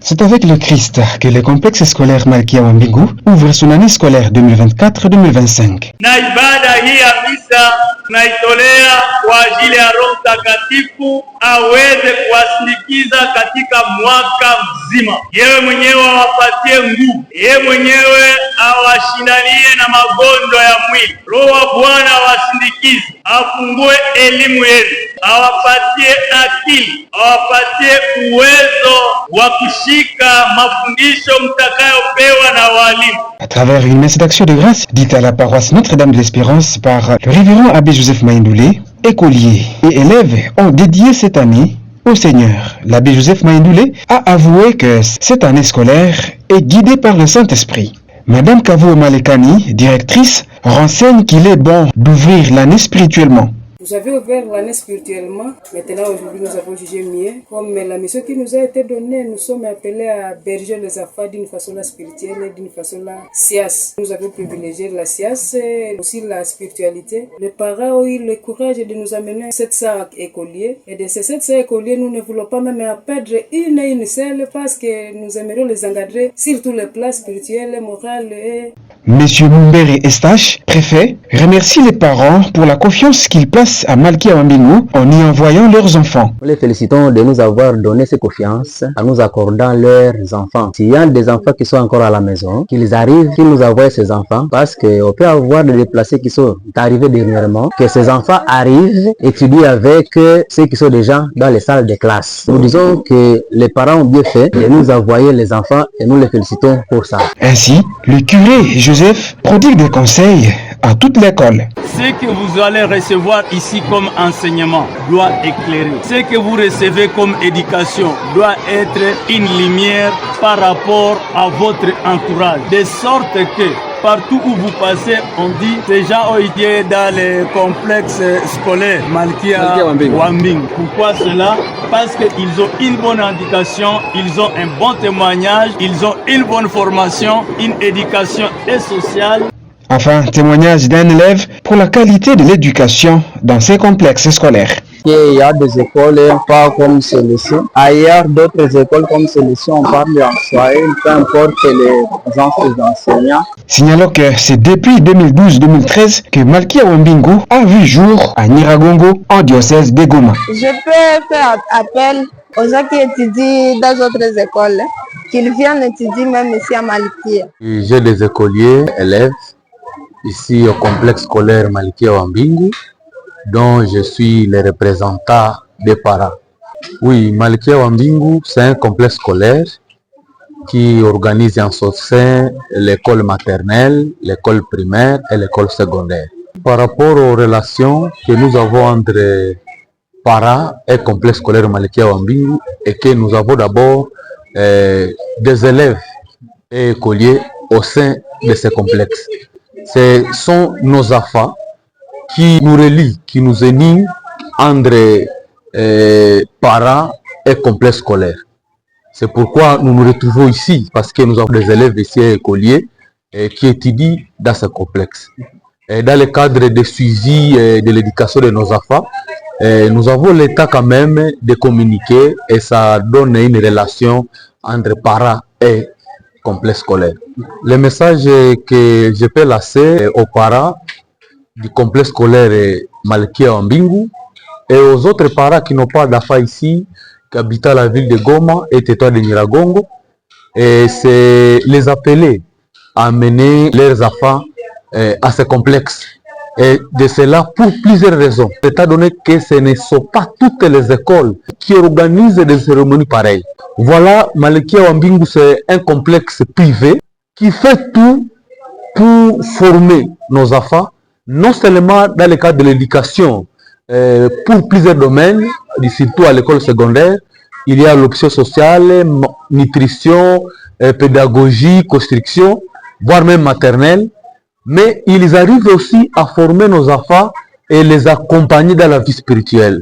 C'est avec le Christ que le complexe scolaire Malkia Wambingu ouvre son année scolaire 2024-2025. Na ibada hii ya misa tunaitolea kwa ajili ya Roho Mtakatifu aweze kuwasindikiza katika mwaka mzima. Yeye mwenyewe awapatie nguvu, yeye mwenyewe awashindanie na magonjwa ya mwili. Roho wa Bwana awasindikize, afungue elimu yenu, awapatie akili, awapatie uwezo wa kushika mafundisho mtakayopewa na walimu. À travers une messe d'action de grâce dite à la paroisse Notre-Dame de l'Espérance par le révérend abbé Joseph Maïndoulé, écoliers et élèves ont dédié cette année au Seigneur. L'abbé Joseph Maïndoulé a avoué que cette année scolaire est guidée par le Saint-Esprit. Madame Kavou Malekani, directrice, renseigne qu'il est bon d'ouvrir l'année spirituellement. Vous avez ouvert l'année spirituellement. Maintenant, aujourd'hui, nous avons jugé mieux. Comme la mission qui nous a été donnée, nous sommes appelés à berger les enfants d'une façon spirituelle et d'une façon science. Nous avons privilégié la science et aussi la spiritualité. Les parents ont eu le courage de nous amener 700 écoliers. Et de ces 700 écoliers, nous ne voulons pas même perdre une seule parce que nous aimerions les encadrer sur tous les plans spirituels, moraux et... Monsieur Mumbere Estache, préfet, remercie les parents pour la confiance qu'ils placent à Malkia Wambingu en y envoyant leurs enfants. Nous les félicitons de nous avoir donné cette confiance en nous accordant leurs enfants. S'il y a des enfants qui sont encore à la maison, qu'ils arrivent, qu'ils nous envoient ces enfants, parce qu'on peut avoir des déplacés qui sont arrivés dernièrement, que ces enfants arrivent, étudient avec ceux qui sont déjà dans les salles de classe. Nous disons que les parents ont bien fait de nous envoyer les enfants et nous les félicitons pour ça. Ainsi, le curé Joseph prodigue des conseils à toute l'école. Ce que vous allez recevoir ici comme enseignement doit éclairer. Ce que vous recevez comme éducation doit être une lumière par rapport à votre entourage. De sorte que partout où vous passez, on dit ces gens ont été dans les complexes scolaires Malkia Wambingu. Pourquoi cela? Parce qu'ils ont une bonne éducation, ils ont un bon témoignage, ils ont une bonne formation, une éducation et sociale. Enfin, témoignage d'un élève pour la qualité de l'éducation dans ces complexes scolaires. Il y a des écoles pas comme celle-ci. Ailleurs, d'autres écoles comme celle-ci, on parle en soirée, peu importe les enseignants. Signalons que c'est depuis 2012-2013 que Malkia Wambingu a vu jour à Nyiragongo, en diocèse de Goma. Je peux faire appel aux gens qui étudient dans d'autres écoles, qu'ils viennent étudier même ici à Malkia. J'ai des écoliers, élèves, ici au complexe scolaire Malkia Wambingu, dont je suis le représentant des parents. Oui, Malkia Wambingu, c'est un complexe scolaire qui organise en son sein l'école maternelle, l'école primaire et l'école secondaire. Par rapport aux relations que nous avons entre parents et complexe scolaire Malkia Wambingu, et que nous avons d'abord des élèves et écoliers au sein de ces complexes. Ce sont nos enfants qui nous relient, qui nous unissent entre parents et complexes scolaires. C'est pourquoi nous nous retrouvons ici, parce que nous avons des élèves ici écoliers qui étudient dans ce complexe. Et dans le cadre de suivi de l'éducation de nos enfants, nous avons l'état quand même de communiquer et ça donne une relation entre parents et complexe scolaire. Le message que je peux lancer aux parents du complexe scolaire Malkia Wambingu et aux autres parents qui n'ont pas d'enfants ici, qui habitent à la ville de Goma et territoire de Nyiragongo, c'est les appeler à amener leurs enfants à ce complexe. Et de cela pour plusieurs raisons. Étant donné que ce ne sont pas toutes les écoles qui organisent des cérémonies pareilles. Voilà, Malkia Wambingu, c'est un complexe privé qui fait tout pour former nos enfants, non seulement dans le cadre de l'éducation, pour plusieurs domaines, surtout à l'école secondaire. Il y a l'option sociale, nutrition, pédagogie, construction, voire même maternelle. Mais ils arrivent aussi à former nos enfants et les accompagner dans la vie spirituelle.